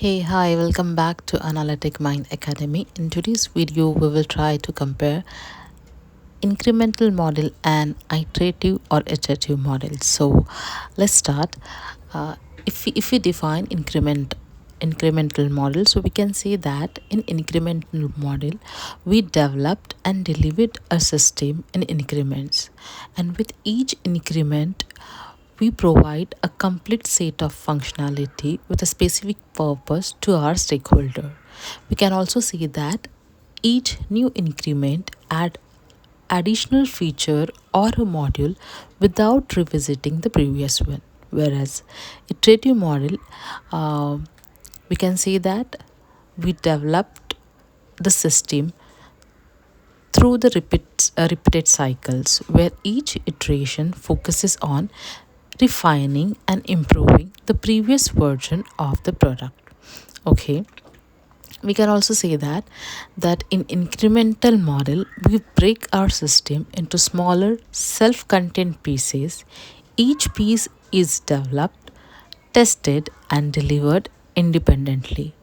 Hey, hi, welcome back to Analytic Mind Academy. In today's video, we will try to compare incremental model and iterative model. So let's start. If we define incremental model, so we can say that in incremental model we developed and delivered a system in increments, and with each increment we provide a complete set of functionality with a specific purpose to our stakeholder. We can also say that each new increment add additional feature or a module without revisiting the previous one. Whereas iterative model, uh, we can say that we developed the system through the repeated cycles where each iteration focuses on refining and improving the previous version of the product. Okay, we can also say that in incremental model we break our system into smaller self-contained pieces. Each piece is developed, tested and delivered independently.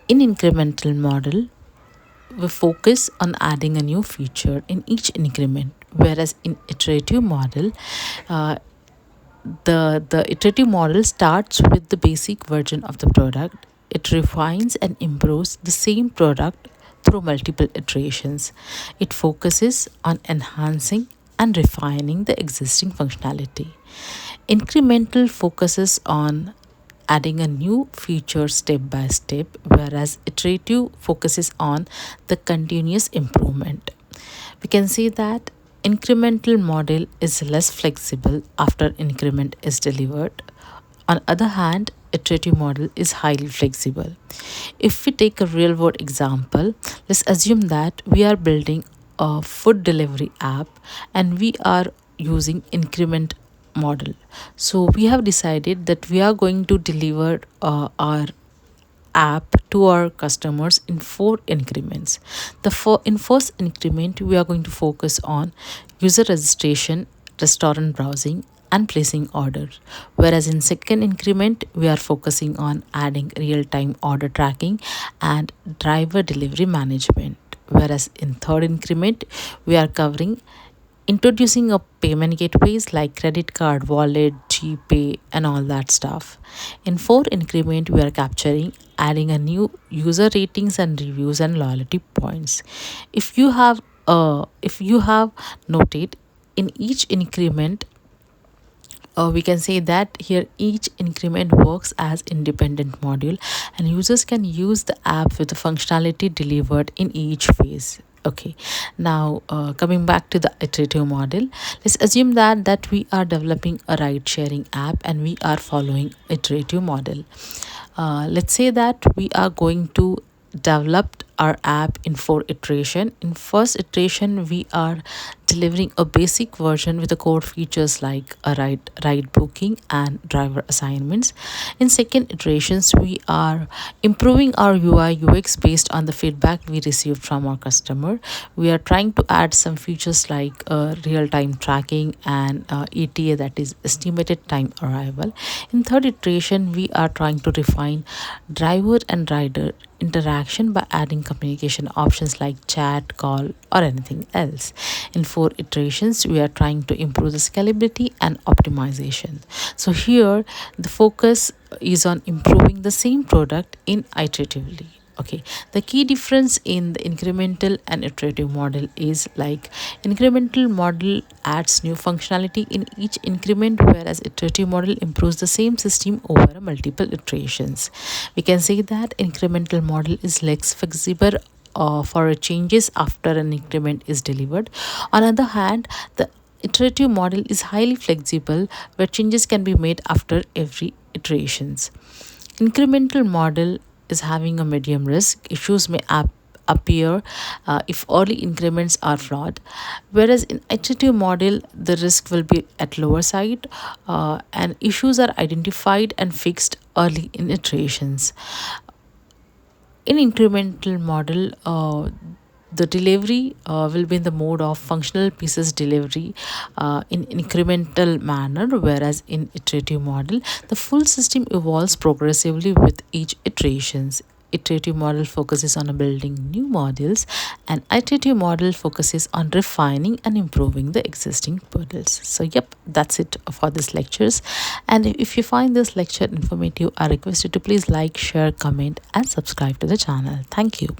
In incremental model we focus on adding a new feature in each increment, whereas in iterative model, uh, the iterative model starts with the basic version of the product. It refines and improves the same product through multiple iterations. It focuses on enhancing and refining the existing functionality. Incremental focuses on adding a new feature step by step, whereas iterative focuses on the continuous improvement. We can say that incremental model is less flexible after increment is delivered. On other hand, iterative model is highly flexible. If we take a real world example, let's assume that we are building a food delivery app and we are using increment model. So we have decided that we are going to deliver our app to our customers in four increments. In first increment, we are going to focus on user registration, restaurant browsing, and placing orders. Whereas in second increment, we are focusing on adding real-time order tracking and driver delivery management. Whereas in third increment, we are covering introducing a payment gateways like credit card, wallet, GPay, and all that stuff. In fourth increment, we are capturing adding a new user ratings and reviews and loyalty points. If you have noted, in each increment, we can say that here each increment works as independent module and users can use the app with the functionality delivered in each phase. Okay, now coming back to the iterative model, let's assume that we are developing a ride sharing app and we are following iterative model. Let's say that we are going to develop our app in four iteration. In first iteration, we are delivering a basic version with the core features like a ride booking and driver assignments. In second iterations, we are improving our UI UX based on the feedback we received from our customer. We are trying to add some features like real-time tracking and ETA, that is estimated time arrival. In third iteration, we are trying to refine driver and rider interaction by adding communication options like chat, call, or anything else. In four iterations, we are trying to improve the scalability and optimization. So here, the focus is on improving the same product in iteratively. Okay, the key difference in the incremental and iterative model is like incremental model adds new functionality in each increment, whereas iterative model improves the same system over multiple iterations. We can say that incremental model is less flexible for changes after an increment is delivered. On the other hand, the iterative model is highly flexible where changes can be made after every iterations. Incremental model is having a medium risk. Issues may appear if early increments are flawed, whereas in iterative model the risk will be at lower side, and issues are identified and fixed early in iterations. In incremental model, The delivery will be in the mode of functional pieces delivery in incremental manner, whereas in iterative model the full system evolves progressively with each iterations. Iterative model focuses on building new modules, and iterative model focuses on refining and improving the existing models. So yep, that's it for this lectures. And if you find this lecture informative, I request you to please like, share, comment and subscribe to the channel. Thank you.